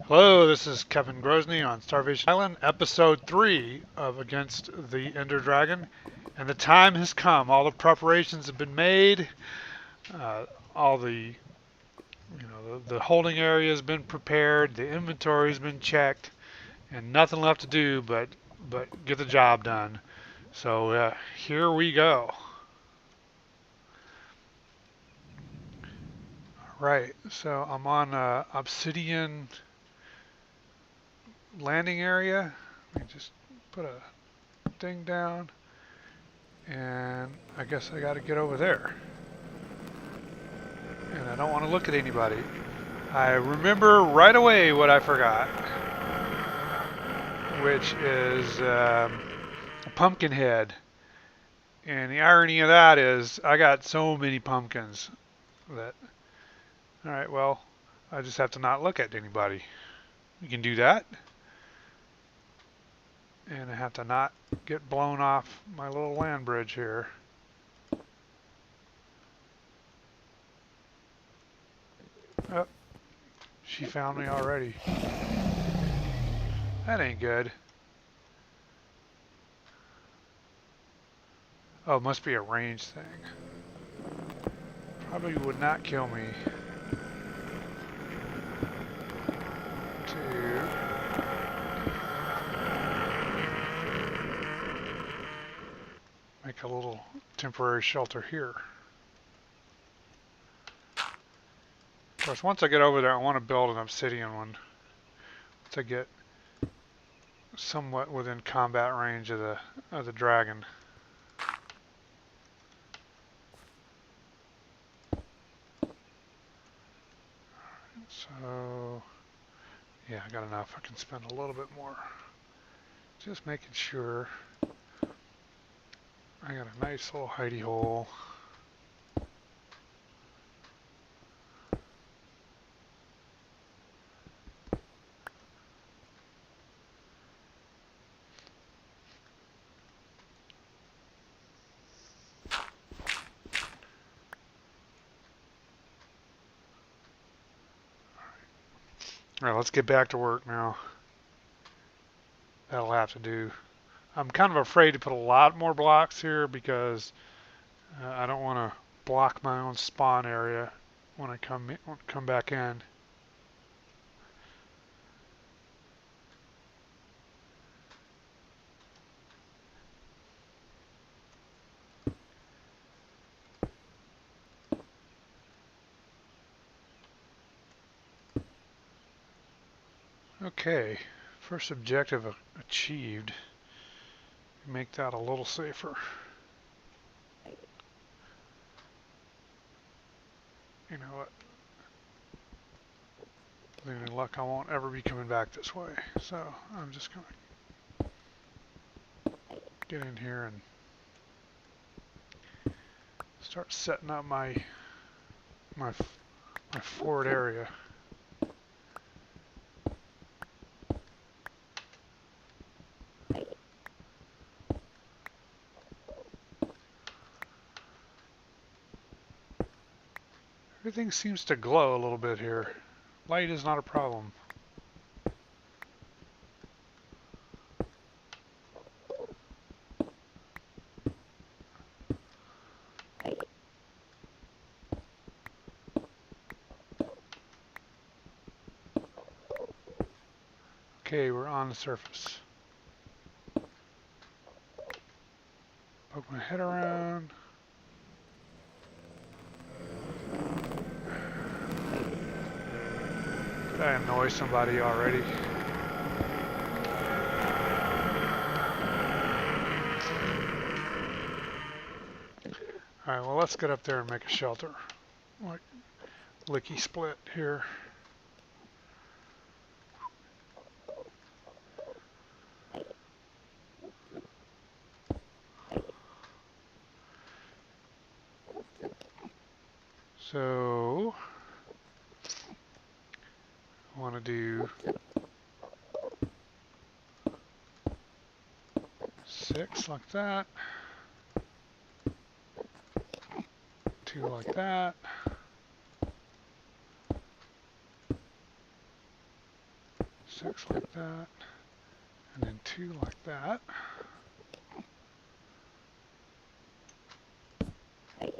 Hello, this is Kevingrozni on Starvation Island, Episode 3 of Against the Ender Dragon. And the time has come. All the preparations have been made. Uh, all the holding area has been prepared. The inventory has been checked, and nothing left to do but get the job done. So here we go. Right. So I'm on Obsidian landing area. Let me just put a thing down. And I guess I got to get over there. And I don't want to look at anybody. I remember right away what I forgot, which is a pumpkin head. And the irony of that is I got so many pumpkins that, alright, well, I just have to not look at anybody. You can do that. And I have to not get blown off my little land bridge here. Oh, she found me already. That ain't good. Oh, it must be a range thing. Probably would not kill me. To make a little temporary shelter here. Of course, once I get over there, I want to build an obsidian one. Once I get somewhat within combat range of the dragon. So, yeah, I got enough. I can spend a little bit more. Just making sure I got a nice little hidey hole. Alright, let's get back to work now. That'll have to do. I'm kind of afraid to put a lot more blocks here because I don't want to block my own spawn area when I come back in. Okay, first objective achieved. Make that a little safer. You know what? With any luck, I won't ever be coming back this way. So I'm just gonna get in here and start setting up my forward area. Everything seems to glow a little bit here. Light is not a problem. Okay, we're on the surface. Poke my head around. Did I annoy somebody already? Alright, well, let's get up there and make a shelter. Like licky split here. So I want to do 6 like that, 2 like that, 6 like that, and then 2 like that. I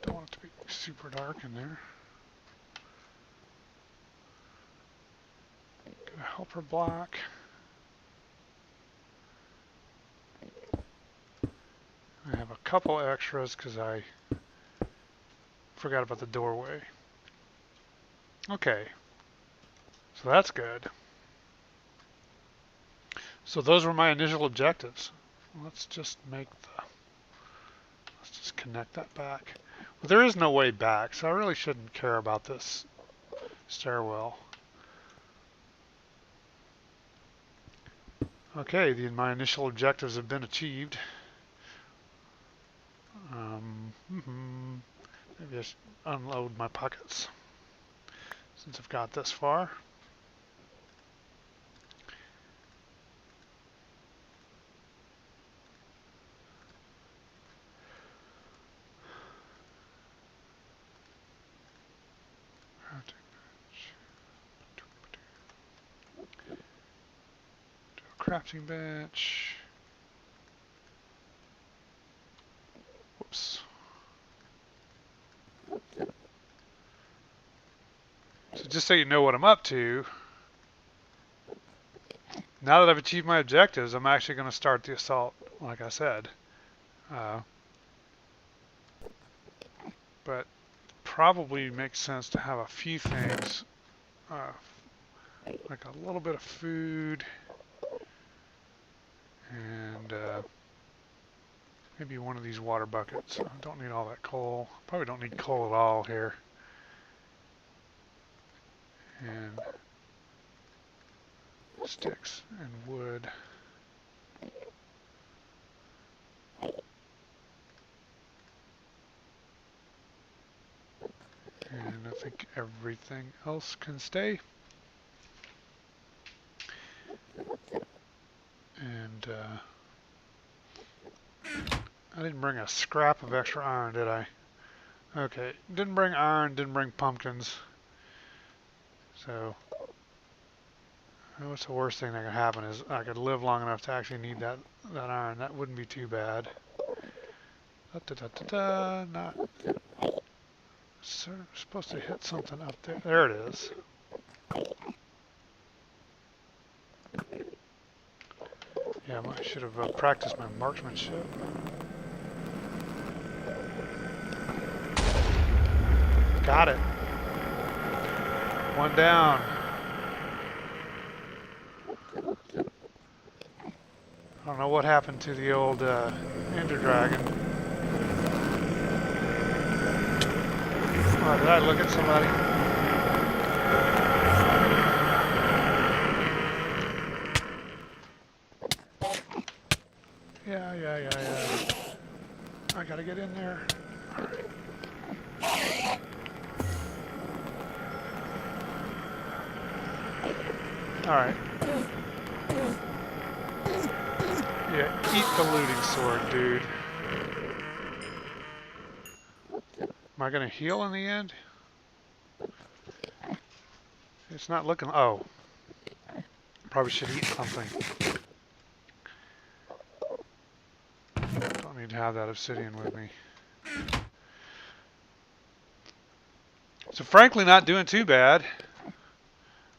don't want it to be super dark in there. Get a helper block. I have a couple extras because I forgot about the doorway. Okay, so that's good. So those were my initial objectives. Let's just connect that back. Well, there is no way back, so I really shouldn't care about this stairwell. Okay, my initial objectives have been achieved. Maybe I should unload my pockets since I've got this far. Crafting bench. Whoops. So just so you know what I'm up to, now that I've achieved my objectives, I'm actually going to start the assault, like I said. But probably makes sense to have a few things, like a little bit of food, and maybe one of these water buckets. I don't need all that coal. Probably don't need coal at all here. And sticks and wood. And I think everything else can stay. And I didn't bring a scrap of extra iron, did I? Okay, didn't bring iron, didn't bring pumpkins. So, what's the worst thing that could happen is I could live long enough to actually need that iron. That wouldn't be too bad. Not supposed to hit something up there. There it is. Yeah, I should have practiced my marksmanship. Got it. One down. I don't know what happened to the old Ender Dragon. Oh, did I look at somebody? Yeah. I gotta get in there. Alright. Yeah, eat the looting sword, dude. Am I gonna heal in the end? It's not looking... Oh. Probably should eat something. Don't need to have that obsidian with me. So frankly, not doing too bad.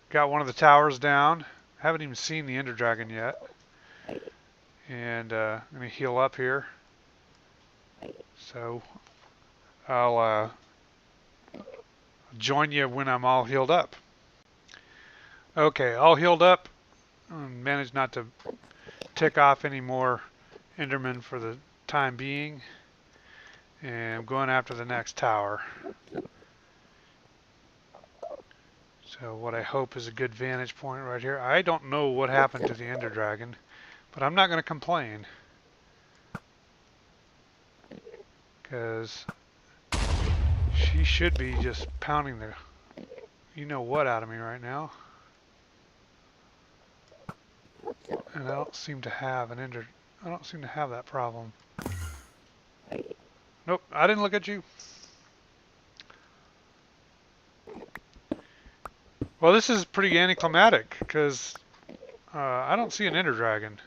Got one of the towers down. Haven't even seen the Ender Dragon yet. And I'm going to heal up here. So I'll join you when I'm all healed up. Okay, all healed up. Managed not to tick off any more Endermen for the time being. And I'm going after the next tower. So what I hope is a good vantage point right here. I don't know what happened to the Ender Dragon, but I'm not going to complain. Because she should be just pounding the you-know-what out of me right now. And I don't seem to have I don't seem to have that problem. Nope, I didn't look at you. Well, this is pretty anticlimactic because I don't see an Ender Dragon.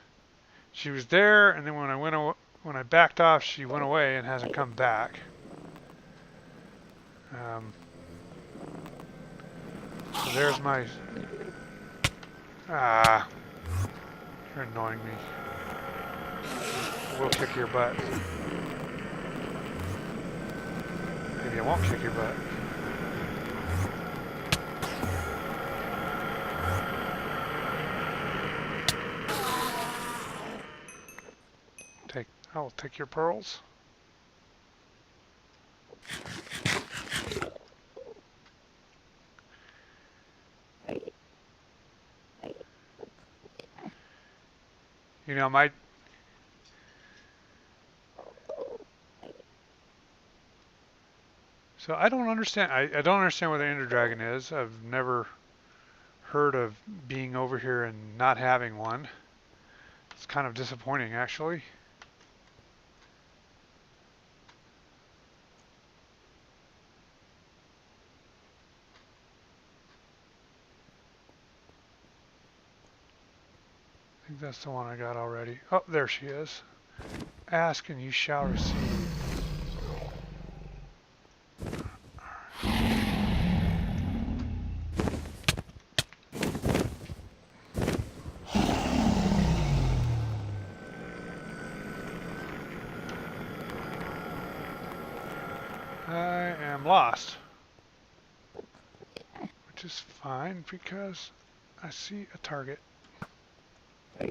She was there, and then when I backed off, she went away and hasn't come back. So there's my... Ah, you're annoying me. We'll kick your butt. Maybe I won't kick your butt. I'll take your pearls. You know, So I don't understand. I don't understand what the Ender Dragon is. I've never heard of being over here and not having one. It's kind of disappointing, actually. I think that's the one I got already. Oh, there she is. Ask and you shall receive. I am lost. Which is fine because I see a target. I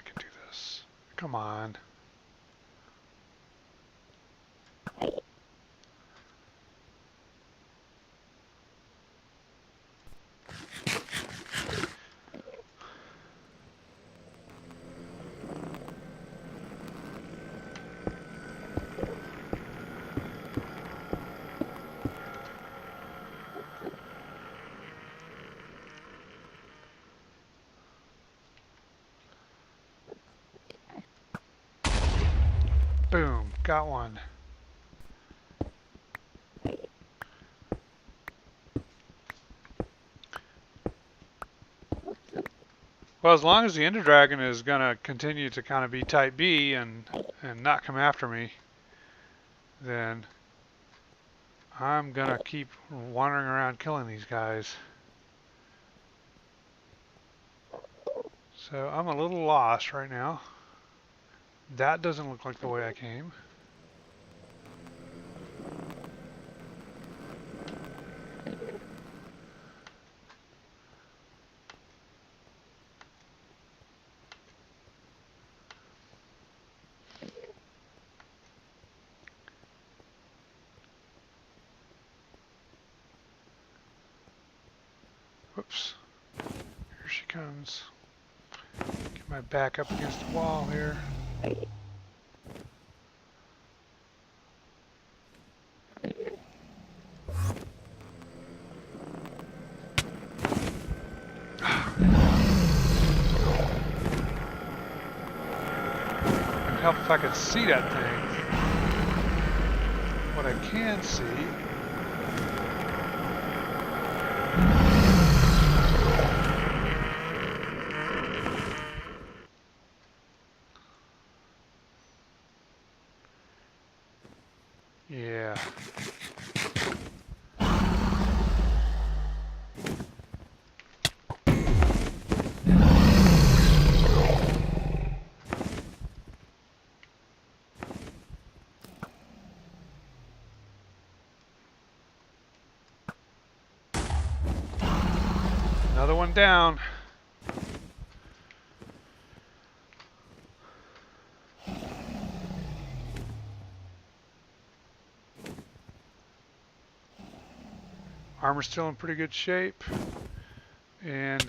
can do this. Come on. Boom, got one. Well, as long as the Ender Dragon is going to continue to kind of be type B and not come after me, then I'm going to keep wandering around killing these guys. So I'm a little lost right now. That doesn't look like the way I came. Whoops. Here she comes. Get my back up against the wall here. It'd help if I could see that thing. What I can see yeah. Another one down. Armor's still in pretty good shape. And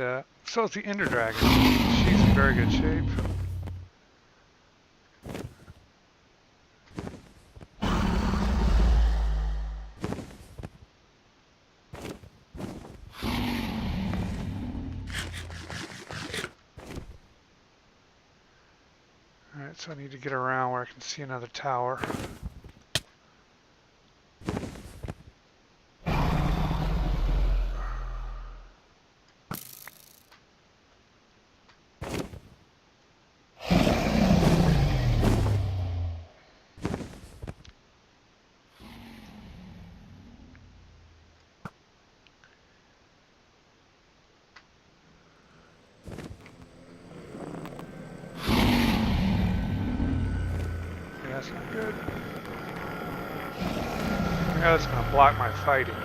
so is the Ender Dragon. She's in very good shape. Alright, so So I need to get around where I can see another tower. That's not good. Yeah, that's going to block my fighting.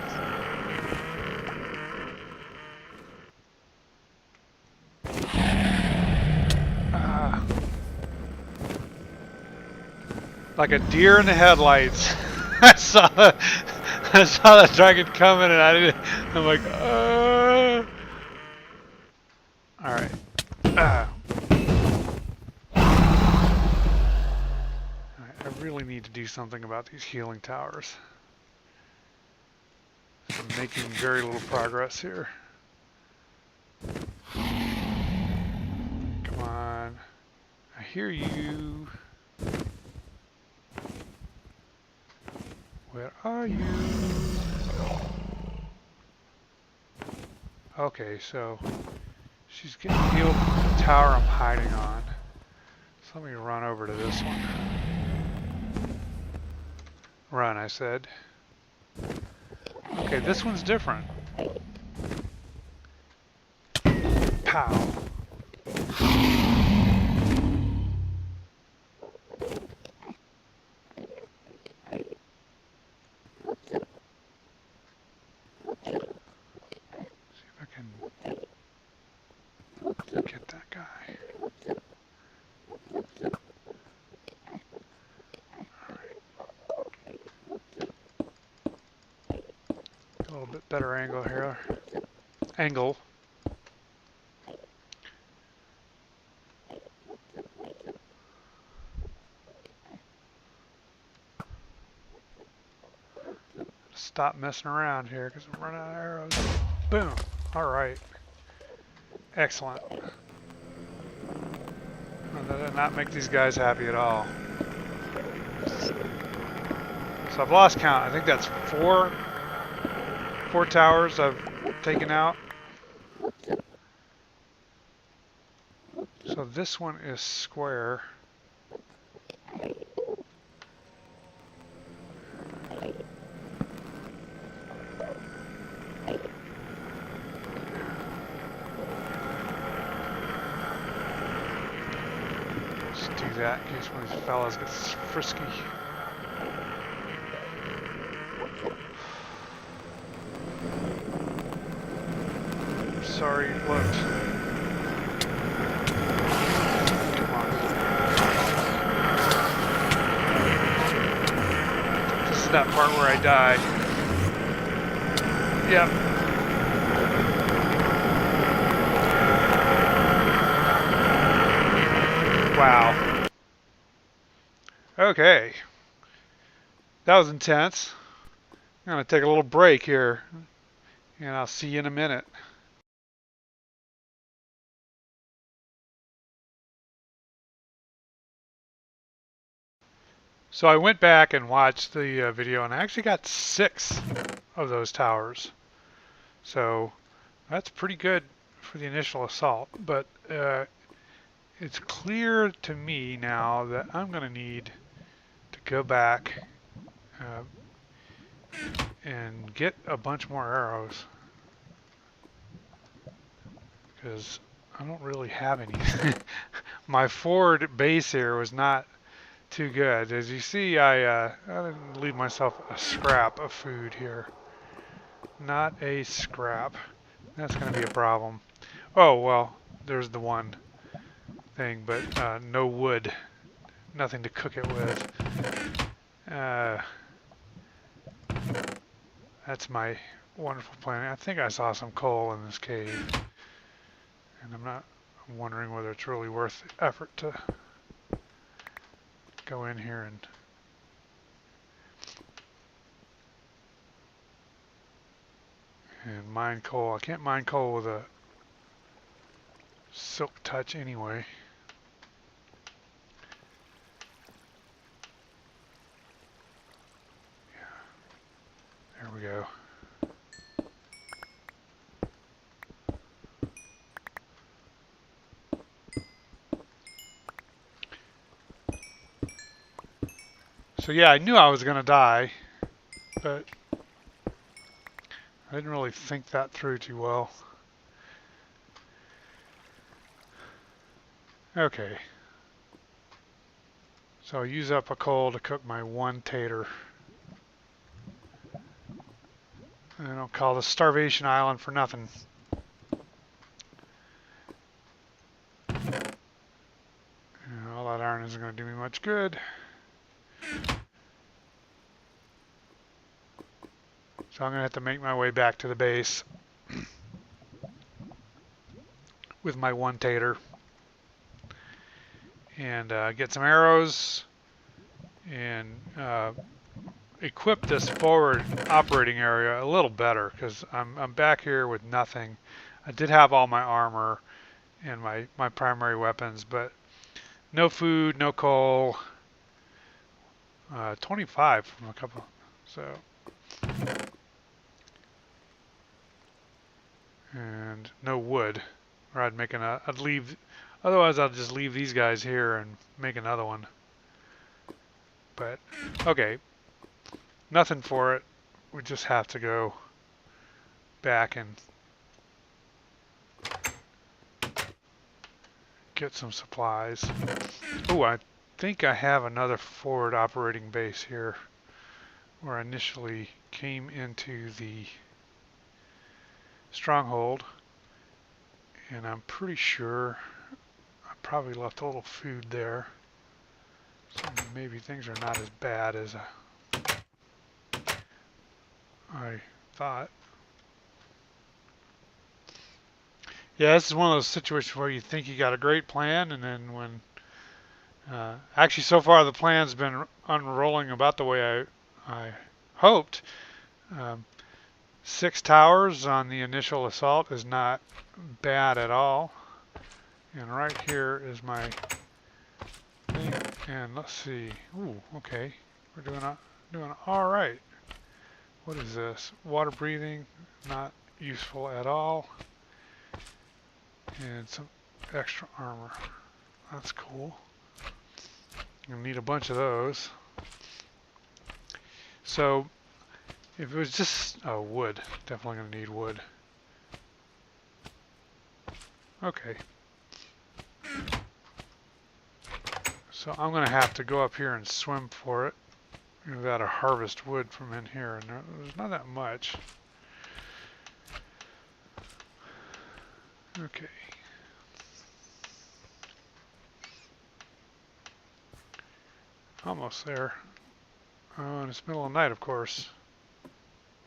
Like a deer in the headlights. I saw the dragon coming, and I'm like, all right. I really need to do something about these healing towers. I'm making very little progress here. Come on. I hear you. Where are you? Okay, so she's getting healed from the tower I'm hiding on. So let me run over to this one. Run, I said. Okay, this one's different. Pow. See if I can get that guy. A little bit better angle here. Angle. Stop messing around here because I'm running out of arrows. Boom. Alright. Excellent. Well, that did not make these guys happy at all. So I've lost count. I think that's four towers I've taken out. So this one is square. Just do that in case one of these fellas gets frisky. Sorry, looked. Come on. This is that part where I die. Yep. Wow. Okay. That was intense. I'm going to take a little break here, and I'll see you in a minute. So I went back and watched the video, and I actually got 6 of those towers. So that's pretty good for the initial assault, but it's clear to me now that I'm going to need to go back and get a bunch more arrows, because I don't really have any. My forward base here was not too good. As you see, I didn't leave myself a scrap of food here. Not a scrap. That's going to be a problem. Oh, well, there's the one thing, but no wood. Nothing to cook it with. That's my wonderful plan. I think I saw some coal in this cave. And I'm wondering whether it's really worth the effort to go in here and mine coal. I can't mine coal with a silk touch anyway. So yeah, I knew I was going to die, but I didn't really think that through too well. Okay. So I'll use up a coal to cook my one tater. I don't call this Starvation Island for nothing. All that iron isn't going to do me much good. So I'm going to have to make my way back to the base with my one tater. And get some arrows and equip this forward operating area a little better, because I'm back here with nothing. I did have all my armor and my primary weapons, but no food, no coal. 25 from a couple. So, and no wood, or I'd leave. Otherwise, I'll just leave these guys here and make another one. But okay, nothing for it. We just have to go back and get some supplies. Oh, I think I have another forward operating base here where I initially came into the stronghold, and I'm pretty sure I probably left a little food there, so maybe things are not as bad as I thought. Yeah, this is one of those situations where you think you got a great plan, and then when actually so far the plan's been unrolling about the way I hoped. 6 towers on the initial assault is not bad at all. And right here is my thing. And let's see. Ooh, okay. We're doing all right. What is this? Water breathing, not useful at all. And some extra armor. That's cool. You'll need a bunch of those. So if it was just wood, definitely gonna need wood. Okay. So I'm gonna have to go up here and swim for it. We've got to harvest wood from in here, and there's not that much. Okay. Almost there. Oh, and it's middle of the night, of course.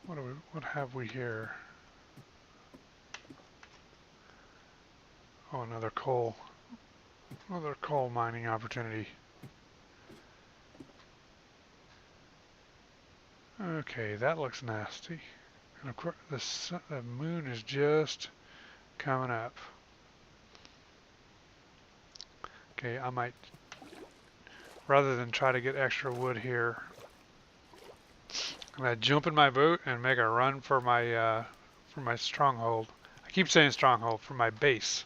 What have we here? Oh, another coal mining opportunity. Okay, that looks nasty. And of course, the moon is just coming up. Okay, I might, rather than try to get extra wood here, I'm gonna jump in my boat and make a run for my stronghold. I keep saying stronghold, for my base,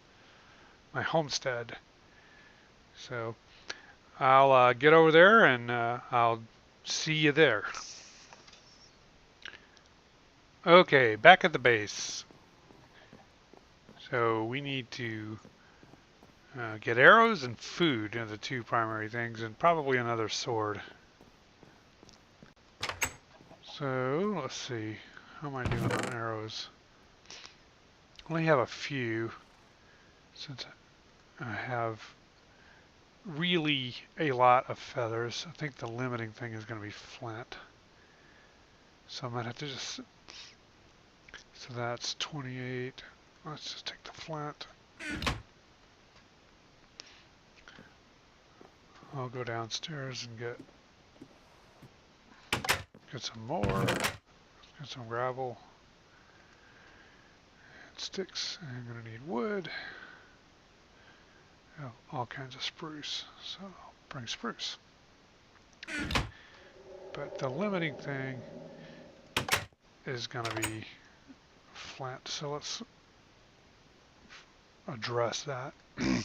my homestead. So I'll get over there and I'll see you there. Okay, back at the base. So we need to get arrows and food are the two primary things, and probably another sword. So let's see, how am I doing on arrows? Only have a few, since I have really a lot of feathers. I think the limiting thing is going to be flint. So I might have to just, so that's 28. Let's just take the flint. I'll go downstairs and get some more, get some gravel and sticks. I'm going to need wood. All kinds of spruce, so I'll bring spruce. But the limiting thing is going to be flint, so let's address that. I'm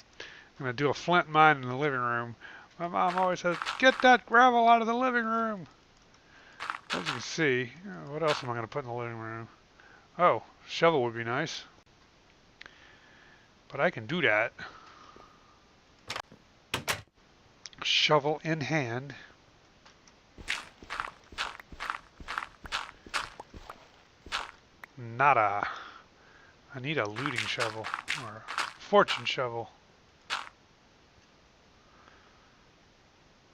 going to do a flint mine in the living room, My mom always says, get that gravel out of the living room. As you can see, what else am I going to put in the living room? Oh, shovel would be nice. But I can do that. Shovel in hand. Nada. I need a looting shovel or a fortune shovel.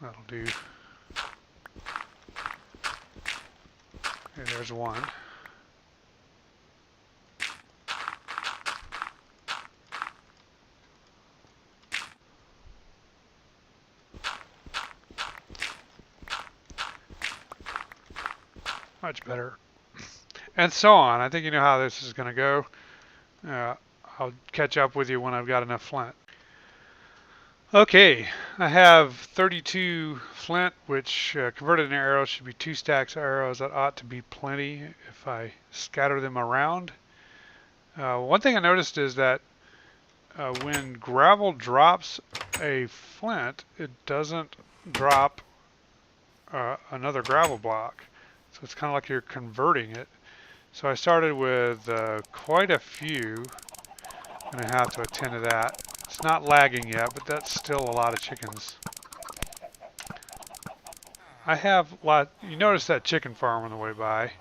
That'll do. Okay, there's one. Much better. And so on. I think you know how this is going to go. I'll catch up with you when I've got enough flint. Okay, I have 32 flint, which converted into arrows should be 2 stacks of arrows. That ought to be plenty if I scatter them around. One thing I noticed is that when gravel drops a flint, it doesn't drop another gravel block. So it's kind of like you're converting it. So I started with quite a few. I'm going to have to attend to that. It's not lagging yet, but that's still a lot of chickens. I have a lot. You notice that chicken farm on the way by.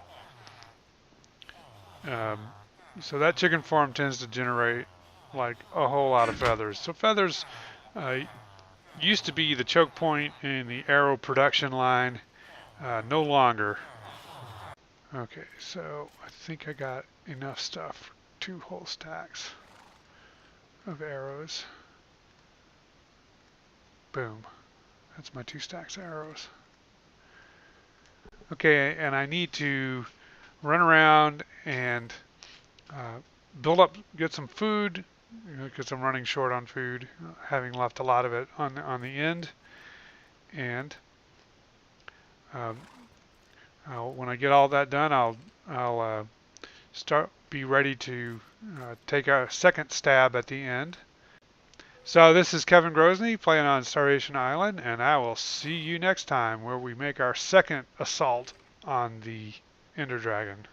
So that chicken farm tends to generate like a whole lot of feathers. So feathers used to be the choke point in the arrow production line. No longer. Okay, so I think I got enough stuff for 2 whole stacks of arrows. Boom. That's my 2 stacks of arrows. Okay, and I need to run around and build up, get some food, because I'm running short on food, having left a lot of it on the end. And when I get all that done, I'll be ready to take a second stab at the end. So this is Kevingrozni playing on Starvation Island, and I will see you next time where we make our second assault on the Ender Dragon.